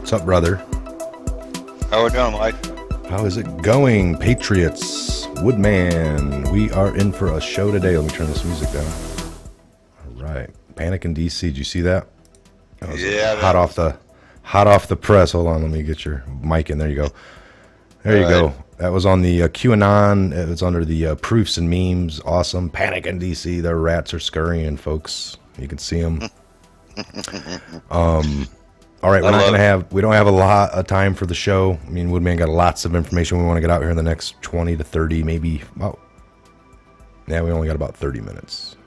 What's up, brother? How we doing, Mike? How is it going? Patriots, Woodman. We are in for a show today. Let me turn this music down. All right. Panic in DC. Did you see that? That was hot off the press. Hold on. Let me get your mic in. There you go. There you go. That was on the QAnon. It was under the proofs and memes. Awesome. Panic in DC. The rats are scurrying, folks. You can see them. All right, we don't have a lot of time for the show. I mean, Woodman got lots of information we want to get out here in the next 20 to 30, maybe about, we only got about 30 minutes.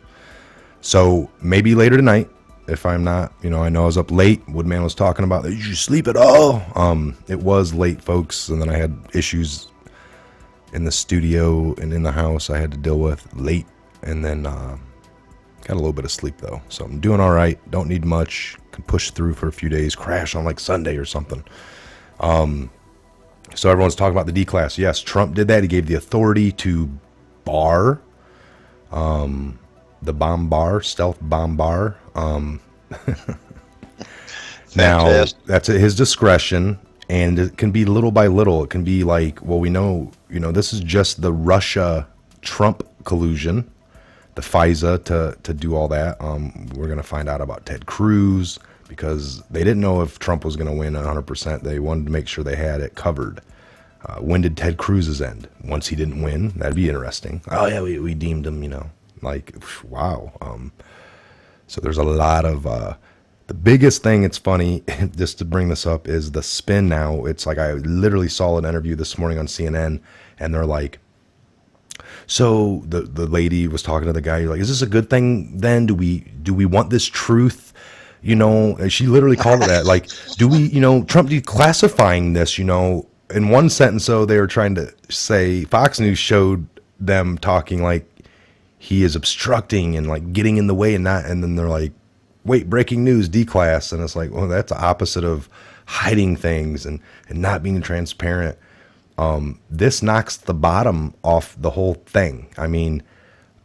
So maybe later tonight, if I'm not, I know I was up late. Woodman was talking about, did you sleep at all? It was late, folks, and then I had issues in the studio and in the house I had to deal with late, and then got a little bit of sleep, though. So I'm doing all right. Don't need much. Can push through for a few days. Crash on like Sunday or something. So everyone's talking about the D class. Yes, Trump did that. He gave the authority to bar the bomb bar, stealth bomb bar. Now, that's at his discretion, and it can be little by little. It can be like, well, we know, this is just the Russia-Trump collusion. The FISA to do all that. We're going to find out about Ted Cruz because they didn't know if Trump was going to win 100%. They wanted to make sure they had it covered. When did Ted Cruz's end? Once he didn't win? That'd be interesting. Oh, yeah, we deemed him, like, wow. So there's a lot of... the biggest thing, it's funny, just to bring this up, is the spin now. It's like I literally saw an interview this morning on CNN, and they're like, so the lady was talking to the guy, like, is this a good thing then? Do we want this truth? And she literally called it that. Like, do we, Trump declassifying this, in one sentence, so they were trying to say, Fox News showed them talking like he is obstructing and like getting in the way and then they're like, wait, breaking news, declass. And it's like, well, that's the opposite of hiding things and not being transparent. This knocks the bottom off the whole thing. I mean,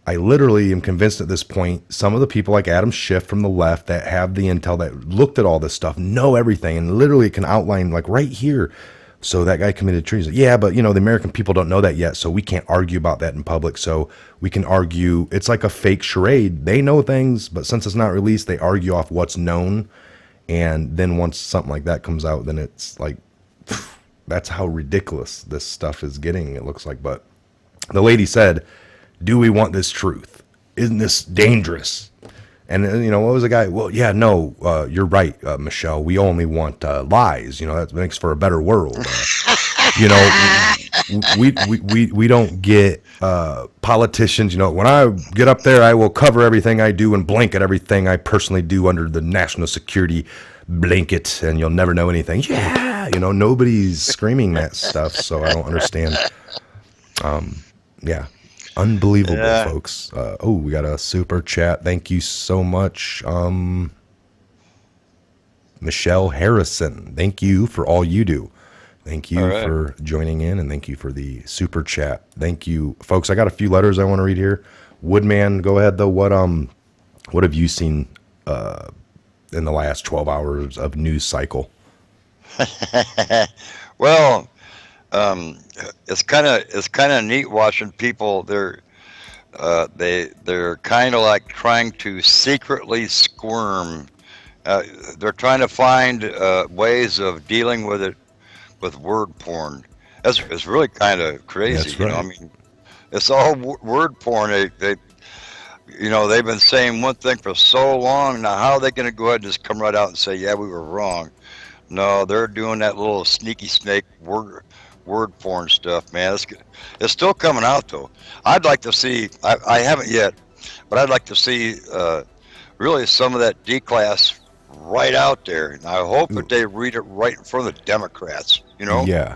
I literally am convinced at this point, some of the people like Adam Schiff from the left that have the intel that looked at all this stuff, know everything, and literally can outline like right here. So that guy committed treason. Yeah, but the American people don't know that yet. So we can't argue about that in public. So we can argue. It's like a fake charade. They know things, but since it's not released, they argue off what's known. And then once something like that comes out, then it's like, that's how ridiculous this stuff is getting, it looks like. But the lady said, do we want this truth? Isn't this dangerous? And, what was the guy? Well, yeah, no, you're right, Michelle. We only want lies. That makes for a better world. We don't get politicians. When I get up there, I will cover everything I do and blanket everything I personally do under the national security blanket, and you'll never know anything. Yeah, nobody's screaming that stuff, so I don't understand. Yeah, unbelievable, folks. We got a super chat. Thank you so much, Michelle Harrison. Thank you for all you do. Thank you for joining in, and thank you for the super chat. Thank you, folks. I got a few letters I want to read here. Woodman, go ahead though. What have you seen in the last 12 hours of news cycle? Well, it's kind of neat watching people. They're kind of like trying to secretly squirm. They're trying to find ways of dealing with it with word porn. It's really kind of crazy. That's right. I mean, it's all word porn. They've been saying one thing for so long. Now, how are they going to go ahead and just come right out and say, yeah, we were wrong? No, they're doing that little sneaky snake word porn stuff, man. It's still coming out, though. I'd like to see, I haven't yet, but I'd like to see really some of that D-class right out there. And I hope that they read it right in front of the Democrats, Yeah.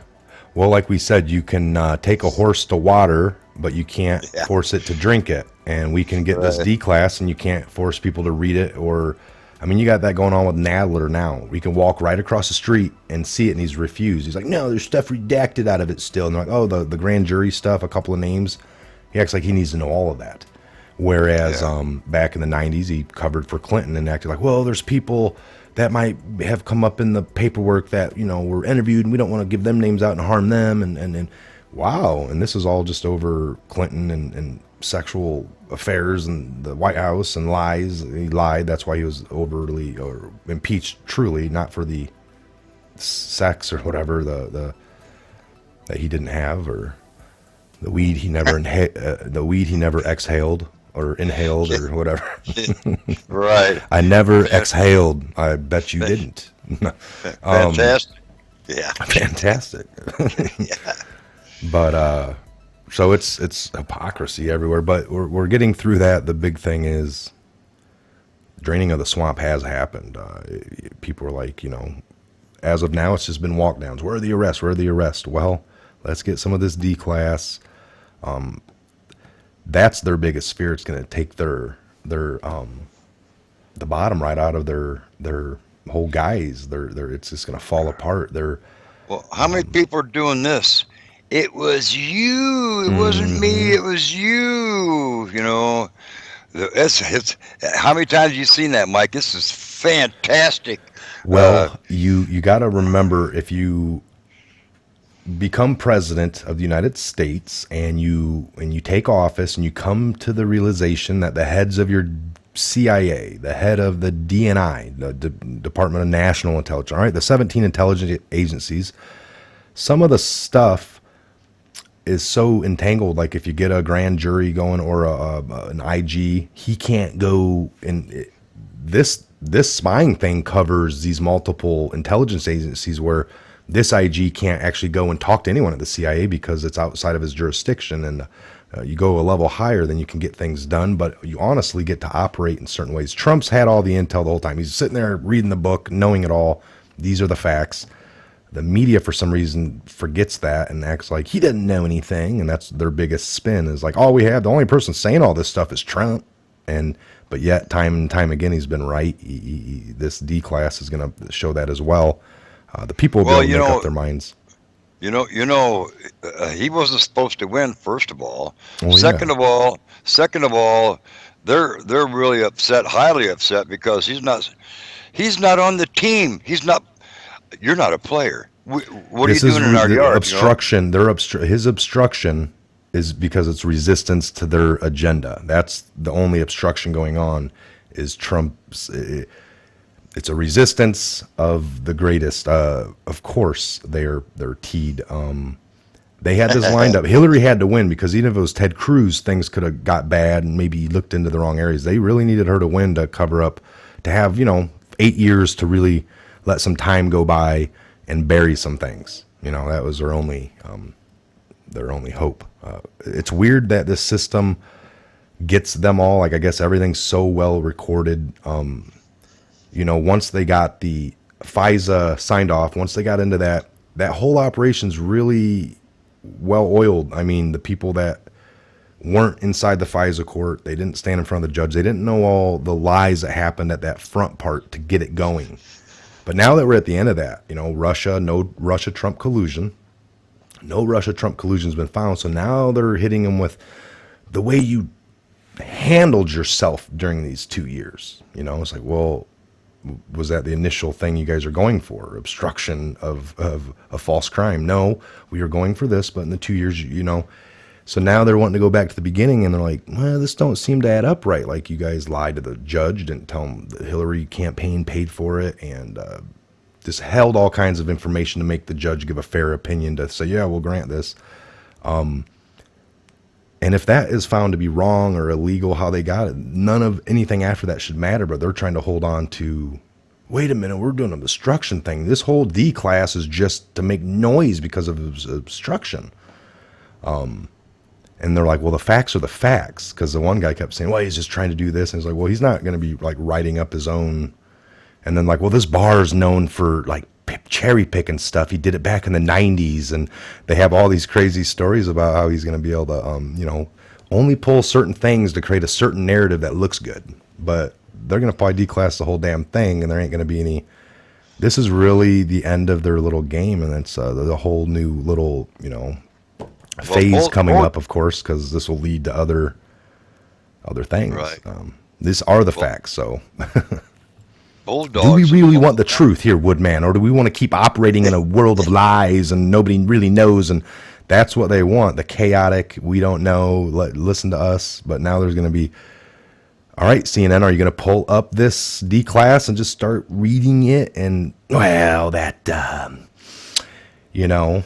Well, like we said, you can take a horse to water, but you can't force it to drink it. And we can get this D-class, and you can't force people to read it. You got that going on with Nadler now. We can walk right across the street and see it, and he's refused. He's like, no, there's stuff redacted out of it still. And they're like, oh, the grand jury stuff, a couple of names. He acts like he needs to know all of that. Whereas back in the 90s, he covered for Clinton and acted like, well, there's people that might have come up in the paperwork that, were interviewed, and we don't want to give them names out and harm them. And wow. And this is all just over Clinton and sexual affairs and the White House and lies. He lied. That's why he was overly or impeached truly, not for the sex or whatever, the that he didn't have, or the weed he never exhaled or inhaled or whatever. Right. I never exhaled. I bet you didn't. Fantastic. Yeah. Fantastic. Yeah. But so it's hypocrisy everywhere. But we're getting through that. The big thing is draining of the swamp has happened. People are like, as of now, it's just been walk downs. Where are the arrests? Where are the arrests? Well, let's get some of this D class. That's their biggest fear. It's going to take the bottom right out of their whole guys. It's just going to fall apart. Well, how many people are doing this? It was you. It wasn't me. It was you. It's how many times have you seen that, Mike? This is fantastic. Well, you got to remember, if you become president of the United States and you take office and you come to the realization that the heads of your CIA, the head of the DNI, the Department of National Intelligence, all right, the 17 intelligence agencies, some of the stuff is so entangled. Like if you get a grand jury going or an IG, he can't go in. This spying thing covers these multiple intelligence agencies where this IG can't actually go and talk to anyone at the CIA because it's outside of his jurisdiction. And you go a level higher, then you can get things done, but you honestly get to operate in certain ways. Trump's had all the intel the whole time. He's sitting there reading the book, knowing it all. These are the facts. The media, for some reason, forgets that and acts like he didn't know anything. And that's their biggest spin, is like, the only person saying all this stuff is Trump. But yet, time and time again, he's been right. This D class is going to show that as well. The people will be able to make up their minds. He wasn't supposed to win. First of all, second of all, they're really upset, highly upset, because he's not on the team. You're not a player. What are you doing in our yard? Obstruction. His obstruction is because it's resistance to their agenda. That's the only obstruction going on. Is Trump's? It's a resistance of the greatest. Of course, they're teed. They had this lined up. Hillary had to win, because even if it was Ted Cruz, things could have got bad and maybe looked into the wrong areas. They really needed her to win to cover up, to have 8 years to really let some time go by and bury some things. That was their only hope. It's weird that this system gets them all. Like, I guess everything's so well recorded. Once they got the FISA signed off, once they got into that whole operation's really well oiled. I mean, the people that weren't inside the FISA court, they didn't stand in front of the judge. They didn't know all the lies that happened at that front part to get it going. But now that we're at the end of that, no Russia-Trump collusion. No Russia-Trump collusion's been found. So now they're hitting them with the way you handled yourself during these 2 years. It's like, well, was that the initial thing you guys are going for? Obstruction of a false crime? No, we are going for this, but in the 2 years, So now they're wanting to go back to the beginning, and they're like, well, this don't seem to add up right. Like, you guys lied to the judge, didn't tell him the Hillary campaign paid for it, and just held all kinds of information to make the judge give a fair opinion to say, yeah, we'll grant this. And if that is found to be wrong or illegal, how they got it, none of anything after that should matter. But they're trying to hold on to, wait a minute, we're doing an obstruction thing. This whole D class is just to make noise because of obstruction. And they're like, well, the facts are the facts. Because the one guy kept saying, well, he's just trying to do this. And he's like, well, he's not going to be like writing up his own. And then like, well, this bar is known for like cherry picking stuff. He did it back in the 90s. And they have all these crazy stories about how he's going to be able to, only pull certain things to create a certain narrative that looks good. But they're going to probably declass the whole damn thing. And there ain't going to be any. This is really the end of their little game. And it's the whole new little, phase coming up, of course, because this will lead to other things. Right. These are the facts. So Do we bulldogs and really pulling want the them down. truth here, Woodman, or do we want to keep operating in a world of lies and nobody really knows? And that's what they want, the chaotic, we don't know, listen to us. But now there's going to be, all right, CNN, are you going to pull up this D class and just start reading it? And, well, that, you know,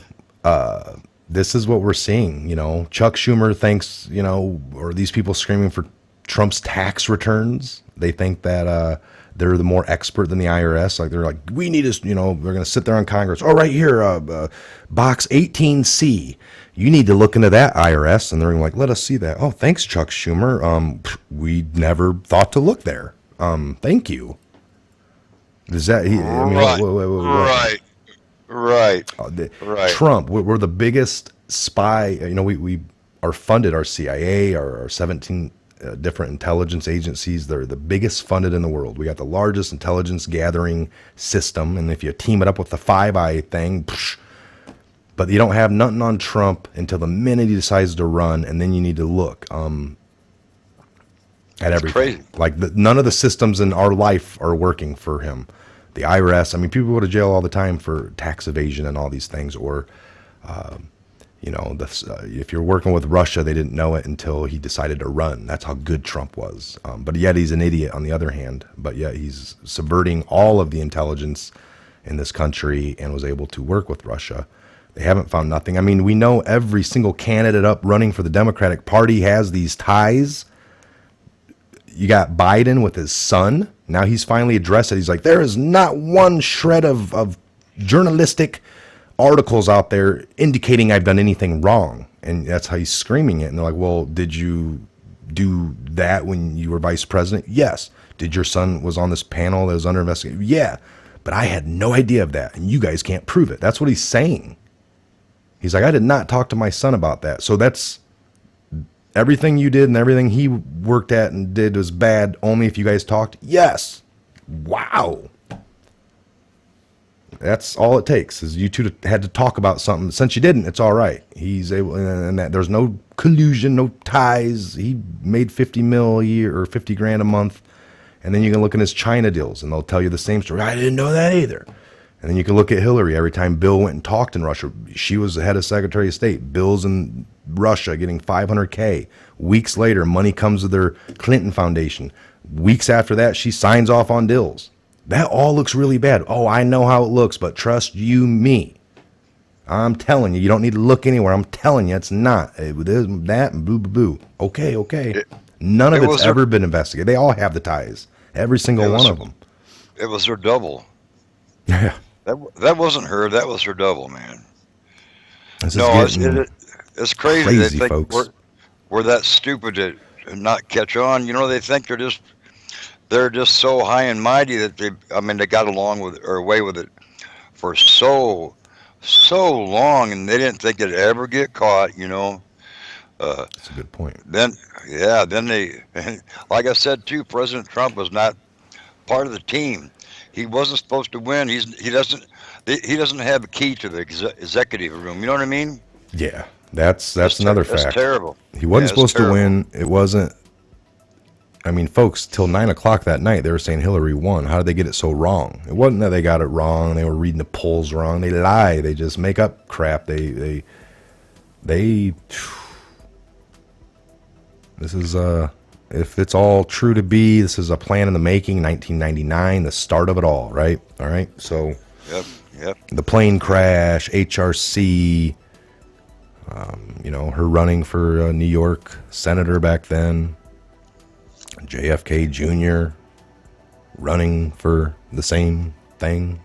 this is what we're seeing. You know, Chuck Schumer thinks, you know, or these people screaming for Trump's tax returns. They think that they're the more expert than the IRS. Like, they're like, we need to, you know, they're going to sit there on Congress. Oh, right here, box 18C. You need to look into that, IRS. And they're like, let us see that. Oh, thanks, Chuck Schumer. We never thought to look there. Thank you. Is that, I mean, Right, what? right, right, right. Trump, we're the biggest spy. You know, we are funded, our CIA, our 17 different intelligence agencies. They're the biggest funded in the world. We got the largest intelligence gathering system. And if you team it up with the Five Eye thing, but you don't have nothing on Trump until the minute he decides to run. And then you need to look at everything. Crazy. Like none of the systems in our life are working for him. The IRS, I mean, people go to jail all the time for tax evasion and all these things. Or, you know, if you're working with Russia, they didn't know it until he decided to run. That's how good Trump was. But yet he's an idiot on the other hand. But yet he's subverting all of the intelligence in this country and was able to work with Russia. They haven't found nothing. I mean, we know every single candidate up running for the Democratic Party has these ties. You got Biden with his son. Now he's finally addressed it. He's like, there is not one shred of journalistic articles out there indicating I've done anything wrong. And that's how he's screaming it. And they're like, well, did you do that when you were vice president? Yes. Did your son was on this panel that was under investigation? Yeah. But I had no idea of that. And you guys can't prove it. That's what he's saying. He's like, I did not talk to my son about that. So that's everything you did and everything he worked at and did was bad only if you guys talked? Yes. Wow. That's all it takes is you two had to talk about something. Since you didn't, it's all right. He's able, and that there's no collusion, no ties. He made 50 mil a year or 50 grand a month. And then you can look in his China deals and they'll tell you the same story. I didn't know that either. And then you can look at Hillary. Every time Bill went and talked in Russia, she was the head of Secretary of State. Bill's in Russia getting $500K. Weeks later, money comes to their Clinton Foundation. Weeks after that, she signs off on deals. That all looks really bad. Oh, I know how it looks, but trust you me. I'm telling you, you don't need to look anywhere. I'm telling you, it's not. It is that and boo, boo, boo. Okay. None of it's ever been investigated. They all have the ties. Every single one of them. It was her double. Yeah. That wasn't her. That was her double, man. It's crazy. Crazy, they think folks. we're that stupid to not catch on. You know, they think they're just so high and mighty that they got along with or away with it for so long, and they didn't think it'd ever get caught. You know. That's a good point. Then they, like I said too, President Trump was not part of the team. He wasn't supposed to win. He doesn't have a key to the executive room. You know what I mean? Yeah, that's another fact. That's terrible. He wasn't supposed to win. It wasn't. I mean, folks, till 9:00 that night, they were saying Hillary won. How did they get it so wrong? It wasn't that they got it wrong. They were reading the polls wrong. They lie. They just make up crap. They. This is if it's all true to be, this is a plan in the making. 1999, the start of it all. Right. All right. So. Yep. The plane crash, HRC. Her running for New York senator back then. JFK Jr. running for the same thing.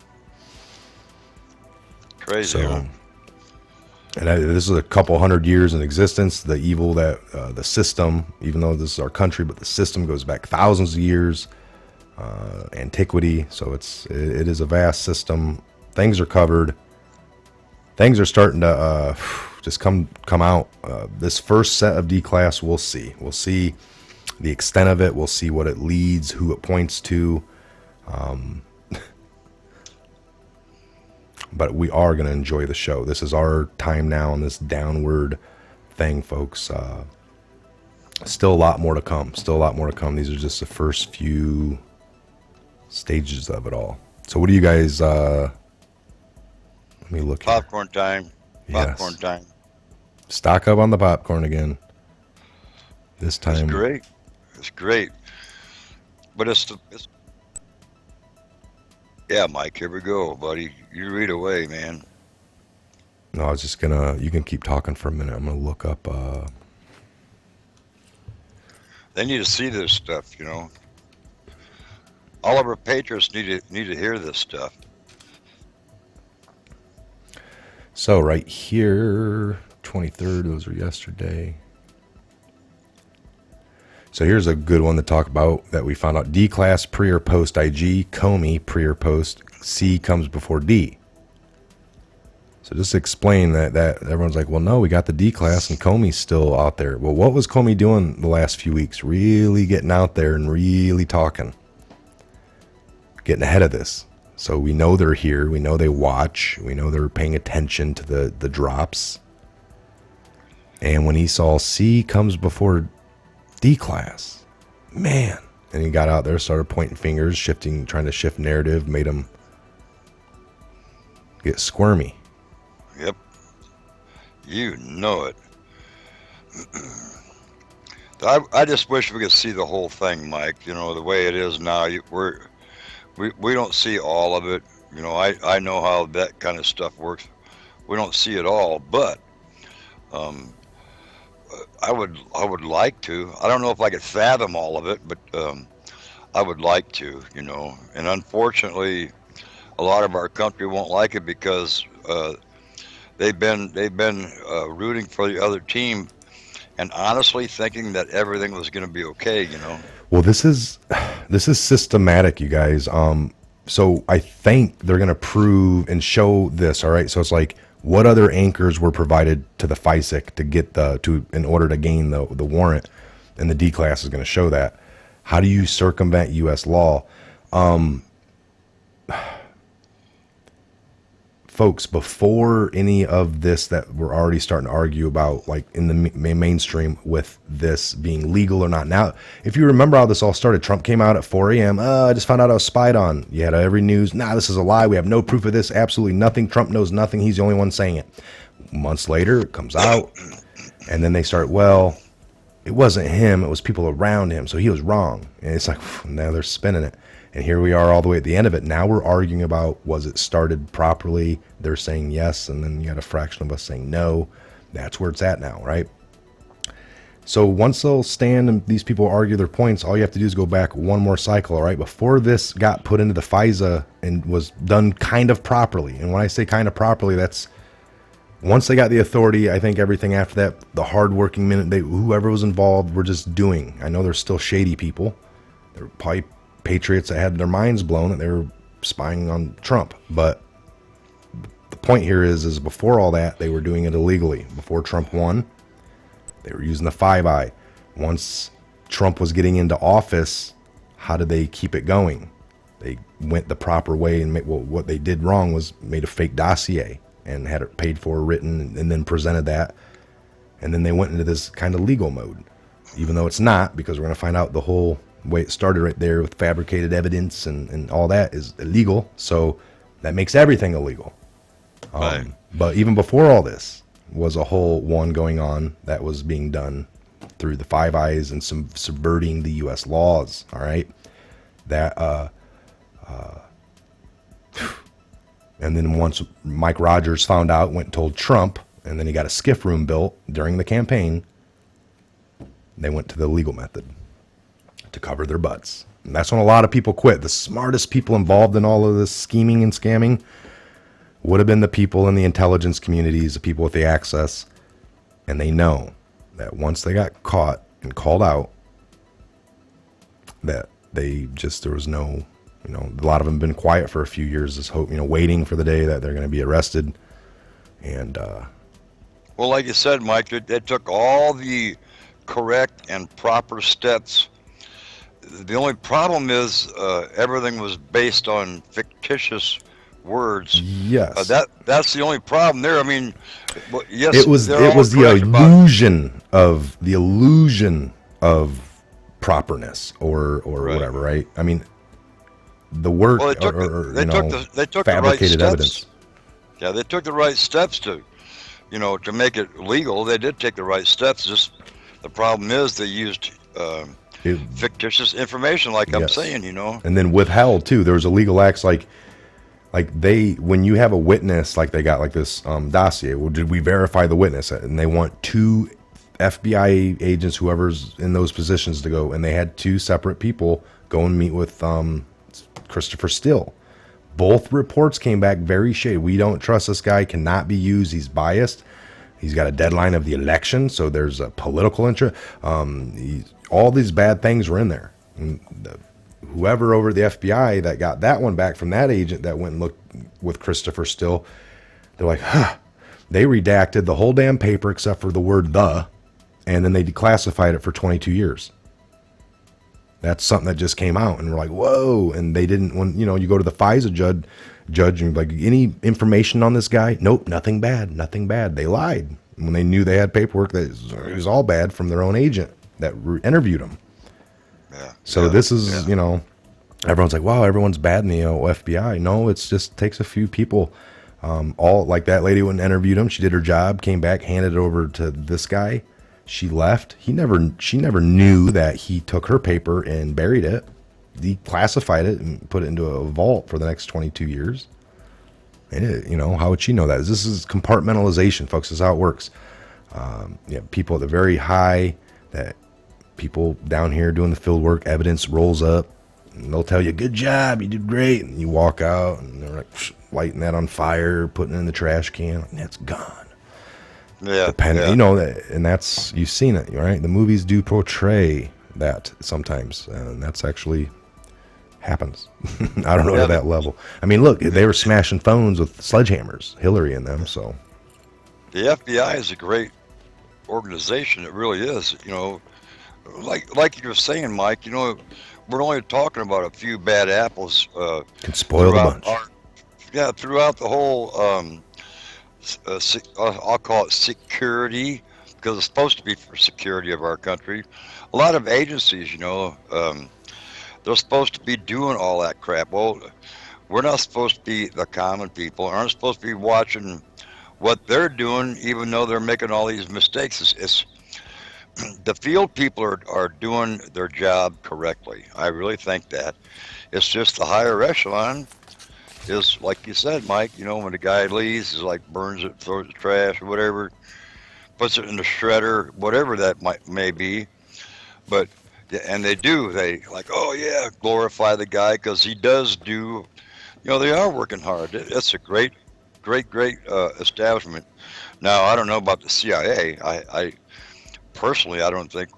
Crazy. So, huh? And this is a couple hundred years in existence. The evil that the system, even though this is our country, but the system goes back thousands of years, antiquity. So it is a vast system. Things are covered. Things are starting to just come out. This first set of D class, we'll see. We'll see the extent of it. We'll see what it leads, who it points to. But we are going to enjoy the show. This is our time now on this downward thing, folks. Still a lot more to come. These are just the first few Stages of it all. So what do you guys, let me look here. Popcorn time. Popcorn Yes. time. Stock up on the popcorn again. This It's time. great. It's great. But it's yeah, Mike, here we go, buddy. You read away, man. No, I was just gonna, you can keep talking for a minute. I'm gonna look up, They need to see this stuff, All of our patriots need to hear this stuff. so right here, 23rd, those were yesterday. So here's a good one to talk about that we found out. D class pre or post IG, Comey pre or post, C comes before D. So just explain that everyone's like, well, no, we got the D class and Comey's still out there. Well, what was Comey doing the last few weeks? Really getting out there and really talking, getting ahead of this. So we know they're here. We know they watch. We know they're paying attention to the drops. And when he saw C comes before D class, man, and he got out there, started pointing fingers, trying to shift narrative, made him get squirmy. Yep. You know it. I just wish we could see the whole thing, Mike. The way it is now. We don't see all of it. I know how that kind of stuff works. We don't see it all, but um, I would like to. I don't know if I could fathom all of it, but I would like to. And unfortunately, a lot of our country won't like it because they've been rooting for the other team and honestly thinking that everything was going to be okay. Well, this is systematic, you guys. So I think they're going to prove and show this. All right. So it's like, what other anchors were provided to the FISIC to get in order to gain the warrant, and the D class is going to show that. How do you circumvent U.S. law? Folks, before any of this that we're already starting to argue about, like in the mainstream with this being legal or not. Now, if you remember how this all started, Trump came out at 4 a.m. I just found out I was spied on. You had every news. This is a lie. We have no proof of this. Absolutely nothing. Trump knows nothing. He's the only one saying it. Months later, it comes out. And then they start, well, it wasn't him. It was people around him. So he was wrong. And it's like, now they're spinning it. And here we are all the way at the end of it. Now we're arguing about, was it started properly? They're saying yes, and then you got a fraction of us saying no. That's where it's at now, right? So once they'll stand and these people argue their points, all you have to do is go back one more cycle, all right? Before this got put into the FISA and was done kind of properly. And when I say kind of properly, that's once they got the authority. I think everything after that, the hardworking whoever was involved, were just doing. I know there's still shady people. There were probably patriots that had their minds blown that they were spying on Trump. But the point here is before all that, they were doing it illegally. Before Trump won, they were using the Five Eye. Once Trump was getting into office, how did they keep it going? They went the proper way, and what they did wrong was made a fake dossier and had it paid for, written, and then presented that. And then they went into this kind of legal mode, even though it's not, because we're going to find out the whole way it started right there with fabricated evidence and all that is illegal. So that makes everything illegal. Right. But even before all this was a whole one going on that was being done through the Five Eyes and some subverting the U.S. laws. All right. That, and then once Mike Rogers found out, went and told Trump, and then he got a skiff room built during the campaign, they went to the legal method to cover their butts. And that's when a lot of people quit. The smartest people involved in all of this scheming and scamming would have been the people in the intelligence communities, the people with the access. And they know that once they got caught and called out, that there was no, a lot of them have been quiet for a few years, this hope, waiting for the day that they're going to be arrested. And, well, like you said, Mike, it took all the correct and proper steps. The only problem is everything was based on fictitious words. Yes. That's the only problem there. I mean, yes, it was the illusion of properness or Right. whatever, right? I mean, the work Well, or they took the right fabricated evidence. steps. Yeah, they took the right steps to, to make it legal. They did take the right steps. Just the problem is they used It, fictitious information, like I'm yes, saying. and then withheld too. There was illegal acts like they when you have a witness like they got like this dossier. Well, did we verify the witness? And they want two FBI agents, whoever's in those positions, to go, and they had two separate people go and meet with Christopher Steele. Both reports came back very shady. We don't trust this guy. Cannot be used. He's biased. He's got a deadline of the election, so there's a political interest. All these bad things were in there. And whoever over the FBI that got that one back from that agent that went and looked with Christopher Steele, they're like, they redacted the whole damn paper except for the word "the," and then they declassified it for 22 years. That's something that just came out, and we're like, whoa. And they didn't, when you go to the FISA judge and like, any information on this guy? Nope, nothing bad. They lied when they knew they had paperwork that it was all bad from their own agent that interviewed him. Yeah. So this is, everyone's like, wow, everyone's bad in the FBI. No, it's just takes a few people. All like that lady went and interviewed him. She did her job, came back, handed it over to this guy. She left. She never knew that he took her paper and buried it, declassified it, and put it into a vault for the next 22 years. And how would she know that? This is compartmentalization, folks. This is how it works. People at the very high, that people down here doing the field work, evidence rolls up, and they'll tell you, "Good job, you did great," and you walk out, and they're like lighting that on fire, putting it in the trash can, and it's gone. Yeah, and that's, you've seen it, right? The movies do portray that sometimes, and that's actually happens. I don't know to that level. I mean, look, they were smashing phones with sledgehammers, Hillary and them. So the FBI is a great organization. It really is. Like you were saying, Mike. We're only talking about a few bad apples. Can spoil the bunch. Throughout the whole. I'll call it security, because it's supposed to be for security of our country. A lot of agencies, they're supposed to be doing all that crap. Well, we're not supposed to be, the common people aren't supposed to be watching what they're doing, even though they're making all these mistakes. It's the field people are doing their job correctly. I really think that. It's just the higher echelon is, like you said, Mike, when the guy leaves, is like burns it, throws it in the trash or whatever, puts it in the shredder, whatever that may be. But, and they like, oh yeah, glorify the guy because he does do, they are working hard. It's a great establishment. Now, I don't know about the CIA. I personally, I don't think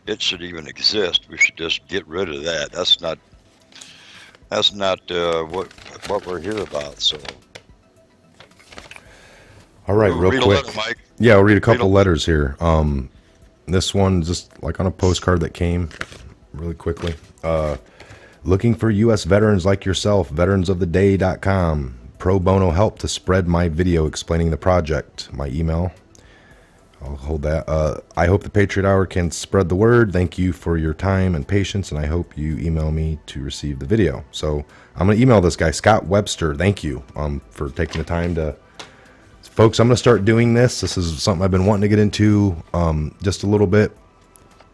it should even exist. We should just get rid of that. That's not what we're here about. So, all right, real quick. Letter, Mike. Yeah, I'll read a couple letters here. This one just like on a postcard that came really quickly. Looking for U.S. veterans like yourself, veteransoftheday.com. Pro bono help to spread my video explaining the project. My email. I'll hold that. I hope the Patriot Hour can spread the word. Thank you for your time and patience, and I hope you email me to receive the video. So I'm going to email this guy, Scott Webster. Thank you for taking the time to... Folks, I'm going to start doing this. This is something I've been wanting to get into just a little bit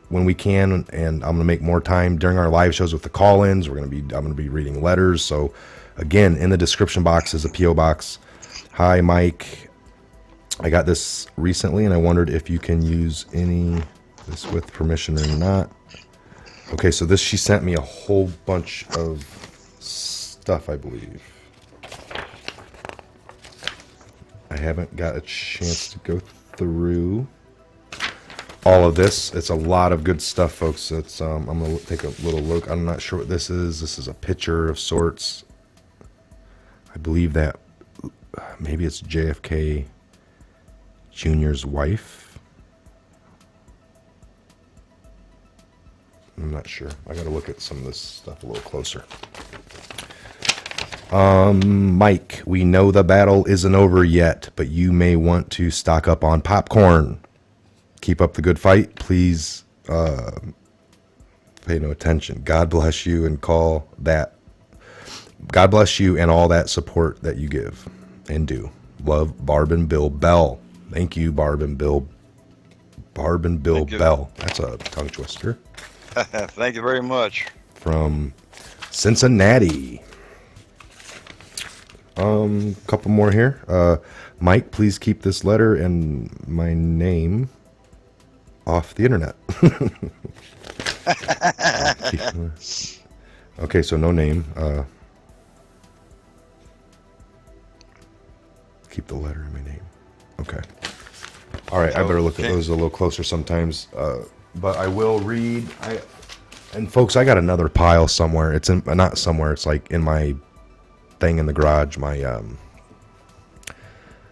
when we can, and I'm going to make more time during our live shows with the call-ins. I'm going to be reading letters. So again, in the description box is a P.O Box. Hi, Mike. I got this recently, and I wondered if you can use this with permission or not. Okay, so she sent me a whole bunch of stuff, I believe. I haven't got a chance to go through all of this. It's a lot of good stuff, folks. I'm going to take a little look. I'm not sure what this is. This is a picture of sorts. I believe that maybe it's JFK Jr.'s wife. I'm not sure. I got to look at some of this stuff a little closer. Mike, we know the battle isn't over yet, but you may want to stock up on popcorn. Keep up the good fight. Please pay no attention. God bless you, and call that God bless you and all that support that you give and do. Love, Barb and Bill Bell. Thank you, Barb and Bill. Barb and Bill Bell. That's a tongue twister. Thank you very much. From Cincinnati. Couple more here. Mike, please keep this letter and my name off the internet. Okay, so no name. Keep the letter in my name. Okay. All right, I better look at those a little closer sometimes. But I will read. And folks, I got another pile somewhere. It's in, not somewhere. It's like in my thing in the garage, my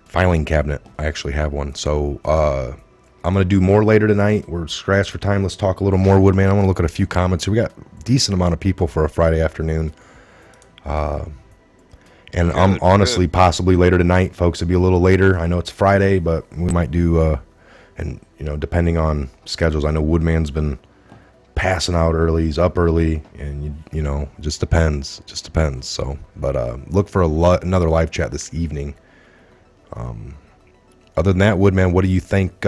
filing cabinet. I actually have one. So I'm going to do more later tonight. We're scratched for time. Let's talk a little more, Woodman. I want to look at a few comments. We got a decent amount of people for a Friday afternoon. And I'm honestly possibly later tonight, folks. It'll be a little later. I know it's Friday, but we might do, and you know, depending on schedules. I know Woodman's been passing out early. He's up early, and you know, just depends. Just depends. So, but look for another live chat this evening. Other than that, Woodman, what do you think?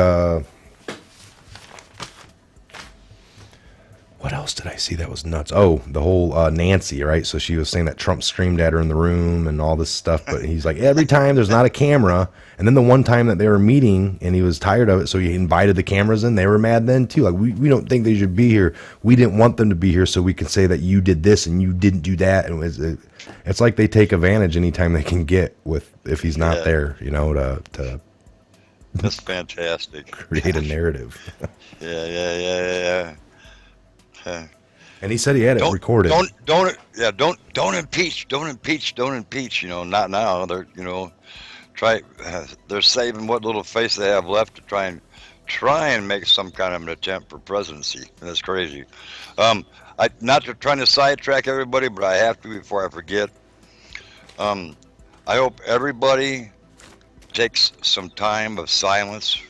What else did I see that was nuts? Oh, the whole Nancy, right? So she was saying that Trump screamed at her in the room and all this stuff. But he's like, every time there's not a camera. And then the one time that they were meeting and he was tired of it, so he invited the cameras in. They were mad then too. Like, we don't think they should be here. We didn't want them to be here so we can say that you did this and you didn't do that. And it's like they take advantage anytime they can get with if he's not there, you know, to That's fantastic. create a narrative. Yeah. And he said he had it recorded. Don't impeach. You know, not now. They're, you know, they're saving what little face they have left to try and make some kind of an attempt for presidency. And that's crazy. Not to trying to sidetrack everybody, but I have to before I forget. I hope everybody takes some time of silence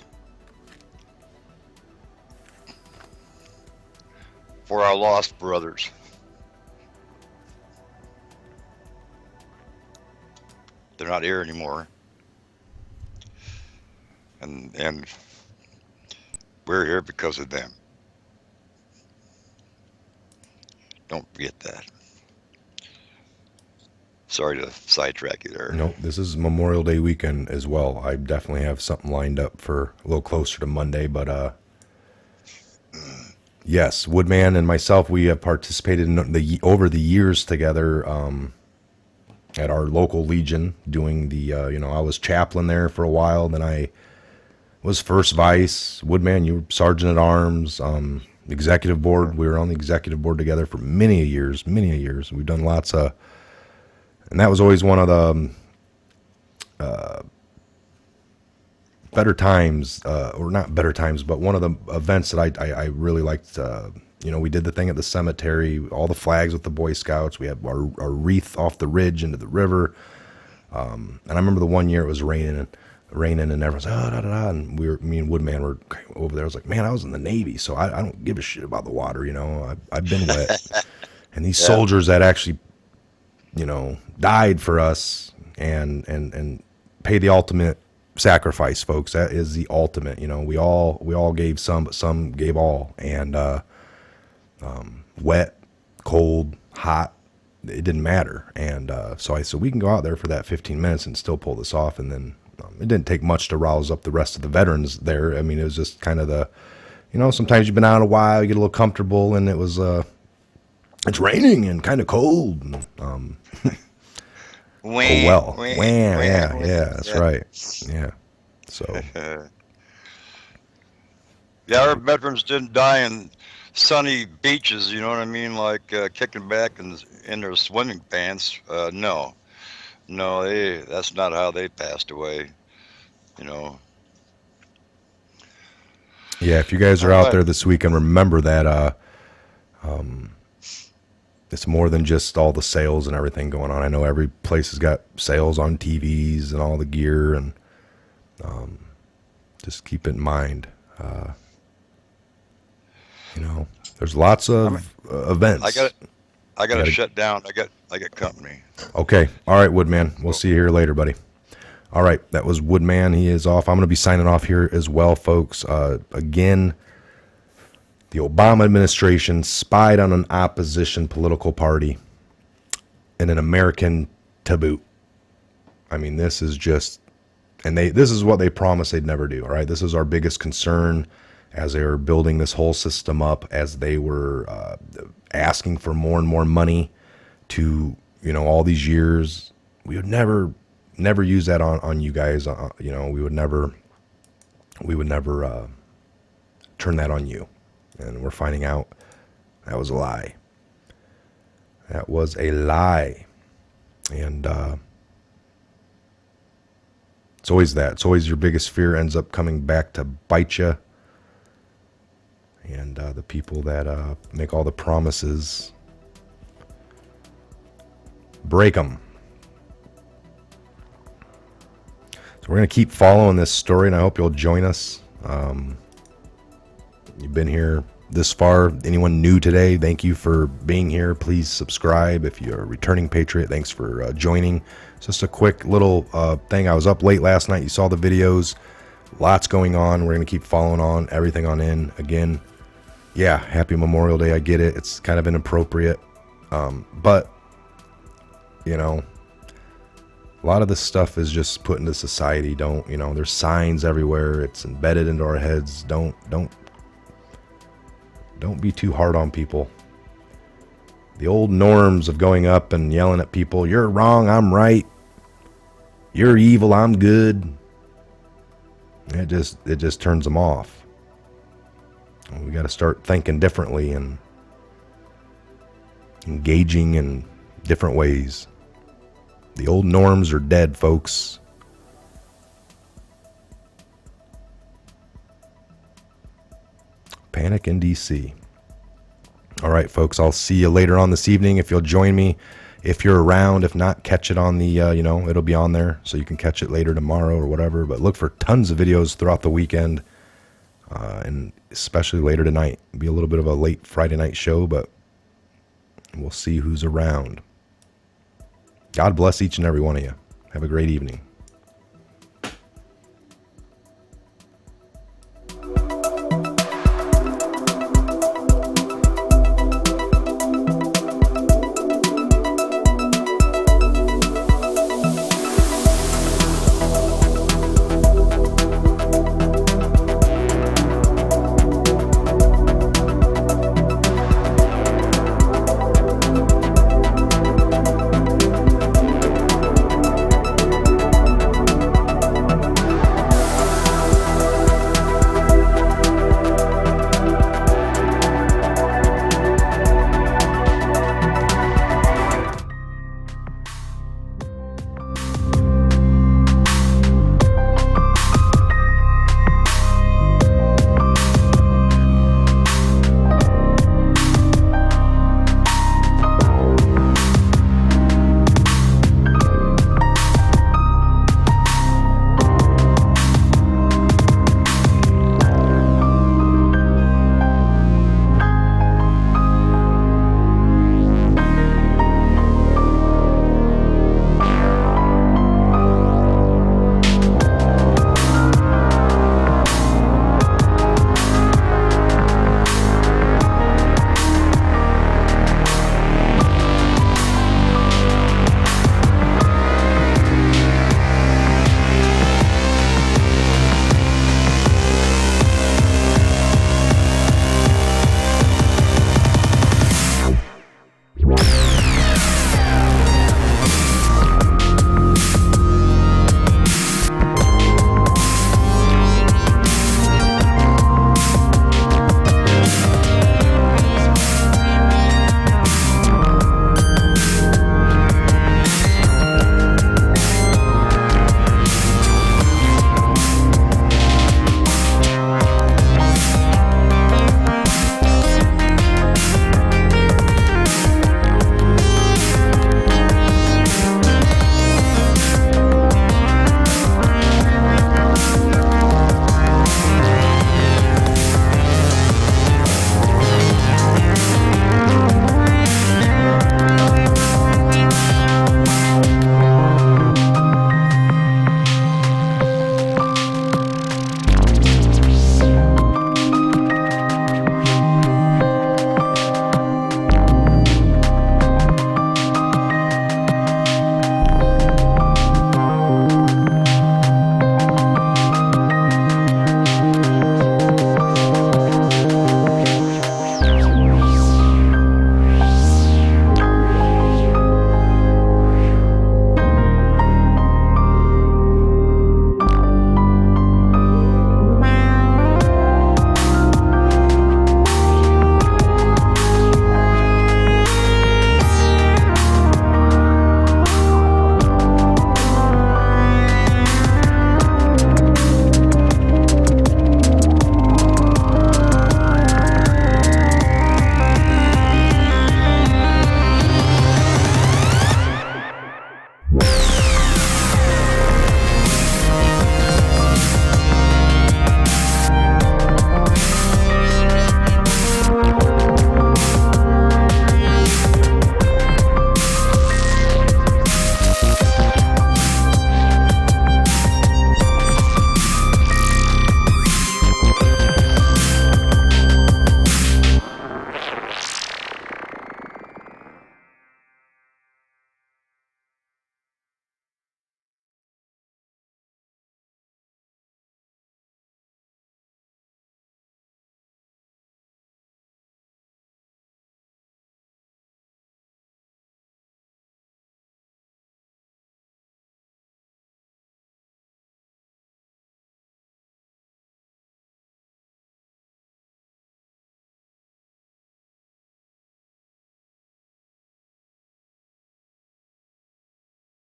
for our lost brothers. They're not here anymore. And we're here because of them. Don't forget that. Sorry to sidetrack you there. No, this is Memorial Day weekend as well. I definitely have something lined up for a little closer to Monday, but yes, Woodman and myself, we have participated in over the years together at our local Legion doing the, you know, I was chaplain there for a while. Then I was first vice. Woodman, you were sergeant at arms, executive board. We were on the executive board together for many years. We've done lots of, and that was always one of the better times, or not better times, but one of the events that I really liked. You know, we did the thing at the cemetery, all the flags with the Boy Scouts. We had our wreath off the ridge into the river. And I remember the one year it was raining, and everyone's and me and Woodman were over there. I was like, man, I was in the Navy, so I don't give a shit about the water. You know, I've been wet, and these soldiers that actually, you know, died for us and paid the ultimate sacrifice, folks. That is the ultimate. You know, we all gave some, but some gave all. And wet, cold, hot, it didn't matter. And so I said, we can go out there for that 15 minutes and still pull this off. And then it didn't take much to rouse up the rest of the veterans there. I mean, it was just kind of the, you know, sometimes you've been out a while, you get a little comfortable, and it was it's raining and kind of cold. And, that's right. Yeah. So. Yeah, our veterans didn't die in sunny beaches, you know what I mean? Like kicking back in their swimming pants. No, that's not how they passed away, you know. Yeah, if you guys are out there this weekend, remember that it's more than just all the sales and everything going on. I know every place has got sales on TVs and all the gear, and just keep it in mind. You know, there's lots of events. I gotta shut down. I got company. Okay. All right, Woodman. We'll see you here later, buddy. All right. That was Woodman. He is off. I'm going to be signing off here as well, folks. Again, the Obama administration spied on an opposition political party and an American to boot. I mean, this is just, and this is what they promised they'd never do. All right. This is our biggest concern as they were building this whole system up, as they were asking for more and more money to, all these years. We would never use that on you guys. We would never turn that on you. And we're finding out that was a lie. That was a lie. And it's always that. It's always your biggest fear ends up coming back to bite you. And the people that make all the promises, break them. So we're going to keep following this story, and I hope you'll join us. You've been here this far. Anyone new today, thank you for being here. Please subscribe. If you're a returning Patriot, thanks for joining. It's just a quick little thing. I was up late last night. You saw the videos. Lots going on. We're going to keep following on everything on in. Again, yeah, happy Memorial Day. I get it. It's kind of inappropriate. But, a lot of this stuff is just put into society. There's signs everywhere. It's embedded into our heads. Don't be too hard on people. The old norms of going up and yelling at people, you're wrong, I'm right. You're evil, I'm good. It just turns them off. We got to start thinking differently and engaging in different ways. The old norms are dead, folks. Panic in DC. All right, folks, I'll see you later on this evening if you'll join me. If you're around, if not, catch it on the, it'll be on there so you can catch it later tomorrow or whatever. But look for tons of videos throughout the weekend. And especially later tonight. It'll be a little bit of a late Friday night show, but we'll see who's around. God bless each and every one of you. Have a great evening.